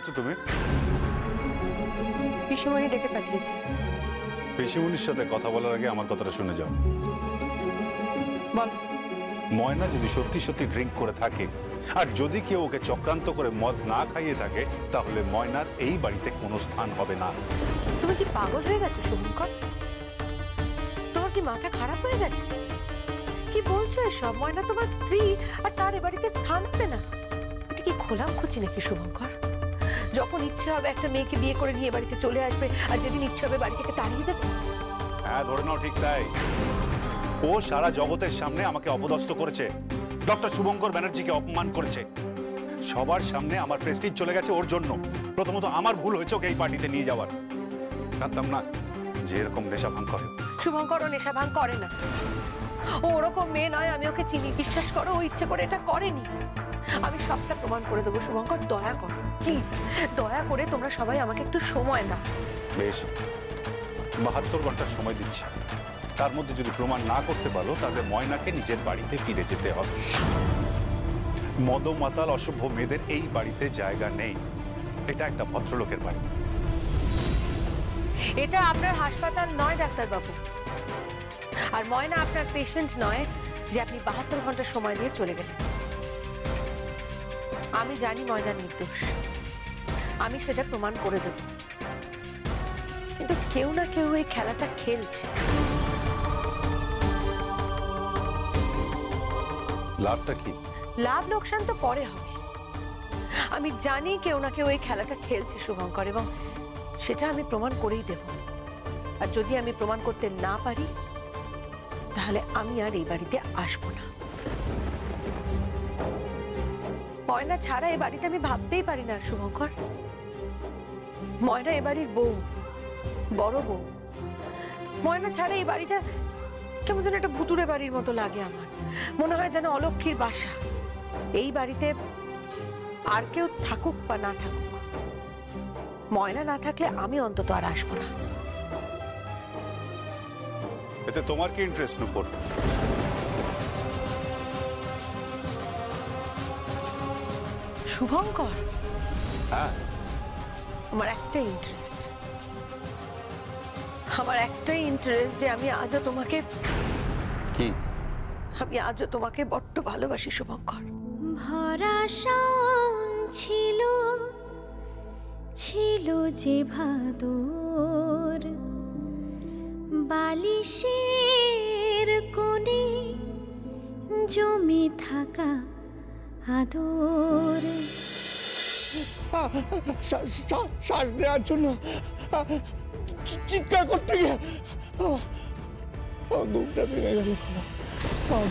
যাচ্ছ তুমি? পিসিমণি ডেকে পাঠিয়েছে। পিসিমণির সাথে কথা বলার আগে আমার কথাটা শুনে যাও। বল। ময়না যদি সত্যি সত্যি ড্রিঙ্ক করে থাকে আর যদি কেউ ওকে চক্রান্ত করে মদ না খাইয়ে থাকে তাহলে ময়নার এই বাড়িতে কোনো স্থান হবে না। তুমি কি পাগল হয়ে গেছো শুভঙ্কর? তোমার কি মাথা খারাপ হয়ে গেছে? কি বলছো এসব? ময়না তোমার স্ত্রী আর তার এ বাড়িতে স্থান হবে না? এটা কি খোলামখুচি নাকি শুভঙ্কর? যখন ইচ্ছে হবে একটা মেয়েকে বিয়ে করে নিয়ে বাড়িতে চলে আসবে আর যেদিন ইচ্ছে হবে বাড়ি থেকে তাড়িয়ে দেবে। হ্যাঁ, ধরে নাও ঠিক তাই। ও সারা জগতের সামনে আমাকে অপদস্থ করেছে, ডক্টর শুভঙ্কর ব্যানার্জিকে অপমান করেছে। সবার সামনে আমার প্রেস্টিজ চলে গেছে ওর জন্য। প্রথমত আমার ভুল হয়েছে ওকে এই পার্টিতে নিয়ে যাওয়ার। জানতাম না যে এরকম নেশা ভাঙ করে। শুভঙ্কর ও নেশা ভাঙ করে না, ও ওরকম মেয়ে নয়। আমি ওকে চিনি, বিশ্বাস করো ও ইচ্ছে করে এটা করেনি। আমি সবটা প্রমাণ করে দেবো শুভঙ্কর, দয়া করো প্লিজ, দয়া করে তোমরা সবাই আমাকে একটু সময় দাও। বেশ, 72 ঘন্টার সময় দিচ্ছি। তার মধ্যে যদি প্রমাণ না করতে পারো তাহলে ময়নাকে নিজের বাড়িতে ফিরে যেতে হবে। মদমাতাল অসভ্য মেয়েদের এই বাড়িতে জায়গা নেই। এটা একটা ভদ্রলোকের বাড়ি। এটা আপনার হাসপাতাল নয় ডাক্তারবাবু, আর ময়না আপনার পেশেন্ট নয় যে আপনি 72 ঘন্টা সময় দিয়ে চলে গেলেন। আমি জানি ময়না নির্দোষ, আমি সেটা প্রমাণ করে দেব। কিন্তু কেউ না কেউ এই খেলাটা খেলছে। লাভটা কি? লাভ লোকসান তো পরে হবে। আমি জানি কেউ না কেউ এই খেলাটা খেলছে শুভঙ্কর, এবং সেটা আমি প্রমাণ করেই দেব। আর যদি আমি প্রমাণ করতে না পারি তাহলে আমি আর এই বাড়িতে আসবো না। ময়না ছাড়া এই বাড়িতে আমি ভাবতেই পারি না শুভঙ্কর। ময়না এ বাড়ির বউ, বড় বউ। ময়না ছাড়া এই বাড়িটা কেমন যেন একটা ভুতুড়ে বাড়ির মতো লাগে আমার। মনে হয় যেন অলক্ষীর বাসা। এই বাড়িতে আর কেউ থাকুক বা না থাকুক, ময়না না থাকলে আমি অন্তত আর আসবো না। এতে তোমার কি ইন্টারেস্ট নুপুর? শুভঙ্কর, হ্যাঁ, আমার একটাই ইন্টারেস্ট যে আমি আজও তোমাকে বড্ড ভালোবাসি শুভঙ্কর। ভরা ছিল ছিল যে ভাদর, বালিশের কোণে জমে থাকা আদর। শ্বাস নেওয়ার জন্য চিৎকার করতে গিয়ে বুকটা ভেঙে গেল,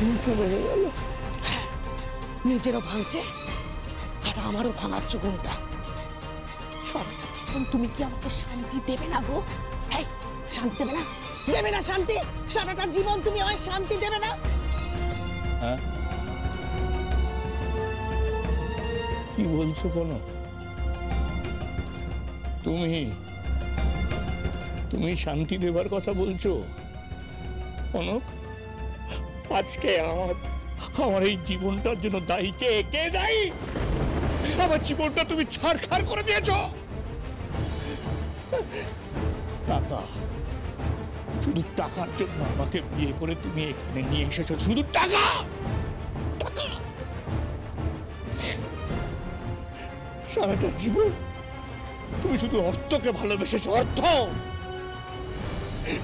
বুকটা ভেঙে গেল। নিজেরও ভাঙছে আর আমারও ভাঙাচ্ছ ঘুমটা। সারাটা জীবন তুমি কি আমাকে শান্তি দেবে না গো? এই শান্তি দেবে না? দেবে না শান্তি? সারাটা জীবন তুমি আমায় শান্তি দেবে না? হ্যাঁ, কি বলছো? কোনো তুমি শান্তি দেবার কথা বলছো? কনক, আজকে আমার এই জীবনটার জন্য দায়ী কে? কে দায়ী? আমার জীবনটা তুমি ছাড়খাড় করে দিয়েছো। টাকা, শুধু টাকার জন্য আমাকে বিয়ে করে তুমি এখানে নিয়ে এসেছো। শুধু টাকা টাকা। সারাটা জীবন তুমি শুধু অর্থকে ভালোবেসেছো, অর্থ।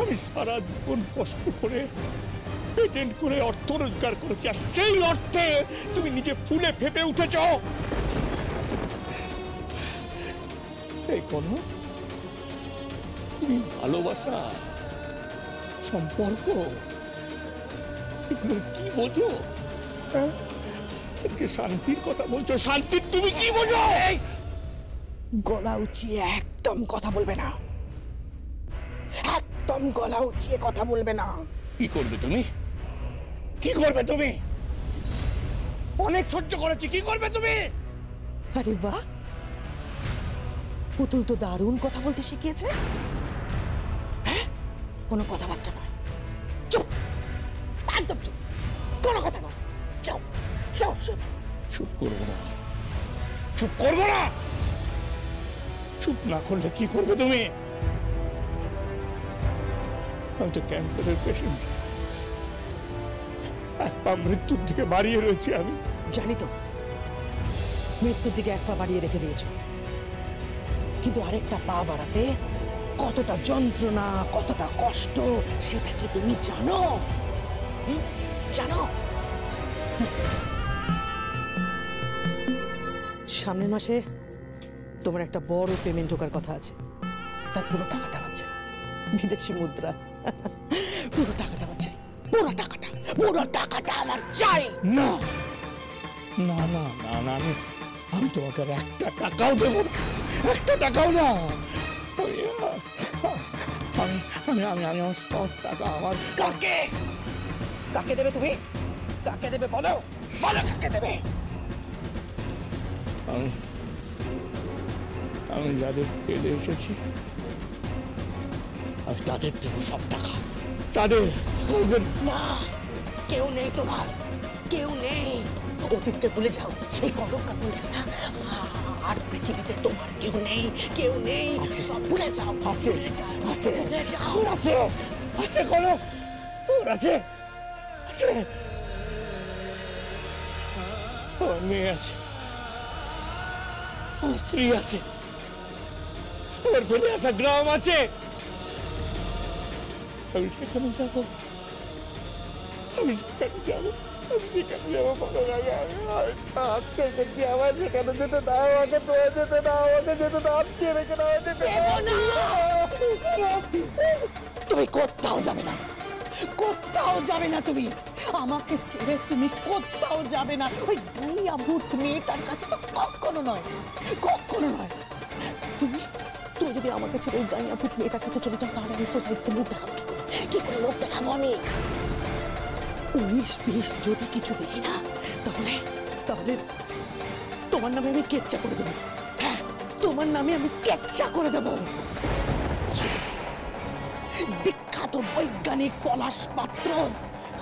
আমি সারা জীবন কষ্ট করে পেটেন্ট করে অর্থ রোজগার করেছি, আর সেই অর্থে তুমি নিজে ফুলে ফেপে উঠেছ। এই কোন তুমি ভালোবাসা, সম্পর্ক কি বোঝো? শান্তির কথা বলছো, শান্তির তুমি কি বোঝো? গলা উঁচিয়ে একদম কথা বলবে না, একদম গলা উঁচিয়ে কথা বলবে না। কি করবে তুমি? কি করবে তুমি? অনেক সহ্য করেছি, কি করবে তুমি? আরে বাহ, পুতুল তো দারুণ কথা বলতে শিখিয়েছে। হ্যাঁ, কোনো কথাবার্তা নয়, চুপ, একদম চুপ, কোনো কথা নয়, চুপ চুপ। চুপ করবো না, চুপ করবো না। চুপ না করলে কি করবে তুমি? আমি তো ক্যান্সারের পেশেন্ট, এক পা মৃত্যুর দিকে বাড়িয়ে রয়েছি আমি। জানি তো মৃত্যুর দিকে এক পা বাড়িয়ে রেখে দিয়েছো, কিন্তু আরেকটা পা বাড়াতে কতটা যন্ত্রণা, কতটা কষ্ট সেটা কি তুমি জানো? জানো? সামনের মাসে তোমার একটা বড় পেমেন্ট ঢোকার কথা আছে, তার পুরো টাকাটা আছে বিদেশি মুদ্রা। পুরো টাকাটা আছে, পুরো টাকাটা আমার চাই। না না না না না, আমি তোমাকে আর একটা টাকাও দেবো না, একটা টাকাও না। আমি আমার সব টাকা আমার কাকে দেবে তুমি? কাকে দেবে বলো, বলো কাকে দেবে? আমি যাদের পেলে এসেছি আমি তাদের দেবো সব টাকা, তাদের। না, কেউ নেই তোমার, কেউ নেই। অতীতকে ভুলে যাও, এই কলম কাকুন ছাড়া আর পৃথিবীতে তোমার কেউ নেই, কেউ নেই। সব ভুলে যাও, আছে ভুলে যাও, আছে ভুলে যাও। আছে আছে কলম, ওর আছে আছে। আমার মেয়ে আছে, আমার স্ত্রী আছে, আমার ফেলে আসা গ্রাম আছে। আমি সেখানে যাবো, আমি সেখানে যাবো, আমি সেখানে যাবো। কোনো আগে আমি হাত ছেড়েছি, আমার সেখানে যেতে দাও, আমাকে তো যেতে দাও, আমাকে যেতে দাও, কে রেখে দাও, যেতে দাও না। তুমি কোথাও যাবে না, কোথাও যাবে না তুমি, আমাকে ছেড়ে তুমি কোথাও যাবে না। ওই গাইয়া ভূত মেয়েটার কাছে তো কখনো নয়, কখনো নয়। তুমি তুমি যদি আমাকে ছেড়ে ওই গাইয়া ভূত মেয়েটার কাছে চলে যাও, তাহলে আমি সোসাইটিতে লোক দেখাবো কি করে? লোক দেখাবো আমি 19-20 যদি কিছু দেখি না, তাহলে তাহলে তোমার নামে আমি কেচ্চা করে দেবো। হ্যাঁ, তোমার নামে আমি কেচ্চা করে দেবো। বিখ্যাত বৈজ্ঞানিক পলাশ পাত্র,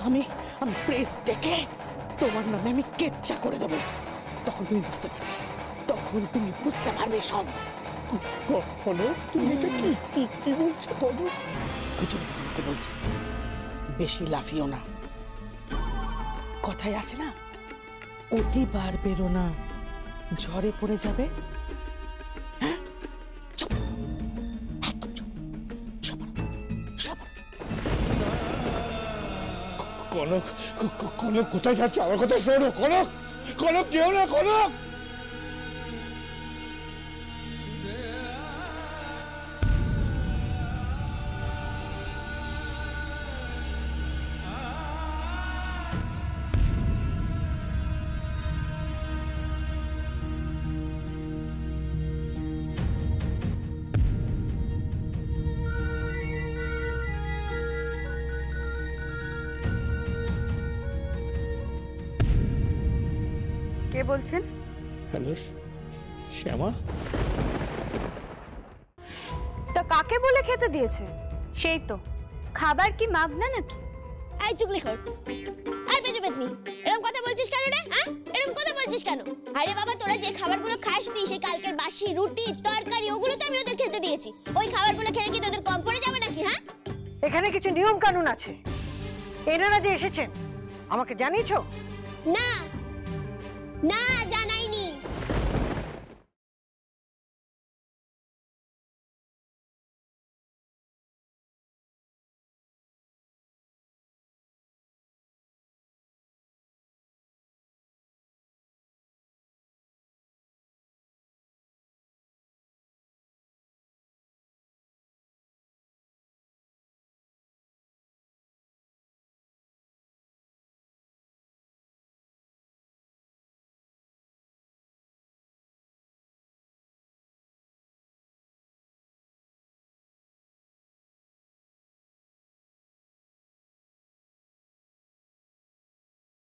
আমি প্রেস ডেকে তোমার নামে আমি কেচ্চা করে দেবো। তখন তুমি বুঝতে পারবে, তখন তুমি বুঝতে পারবে সব। কখনো তুমি এটা কি বলছো? বলো, তোমাকে বলছি, বেশি লাফিও না। কথায় আছে না, অতি বার বেরো না, ঝড়ে পড়ে যাবে। হ্যাঁ, চুপ, একদম চুপ। কনক, কনক কোথায় যাচ্ছ? আমার কথা শোনো কনক, কনক যেও না কনক। কে বলছেন? হ্যালো শ্যামা, তা কাকে বলে খেতে দিয়েছে? সেই তো, খাবার কি মাগনা নাকি? এই চুগলি কর, এই বেজবেদনি, এরকম কথা বলছিস কেন রে? হ্যাঁ, এরকম কথা বলছিস কেন? আরে বাবা, তোরা যে খাবারগুলো খাস নি, সেই কালকের বাসি রুটি তরকারি, ওগুলো তো আমি ওদের খেতে দিয়েছি। ওই খাবারগুলো খেলে কি তোদের কম পড়ে যাবে নাকি? হ্যাঁ, এখানে কিছু নিয়ম কানুন আছে। এনারা যে এসেছেন আমাকে জানিয়েছো? না না জানাইনি।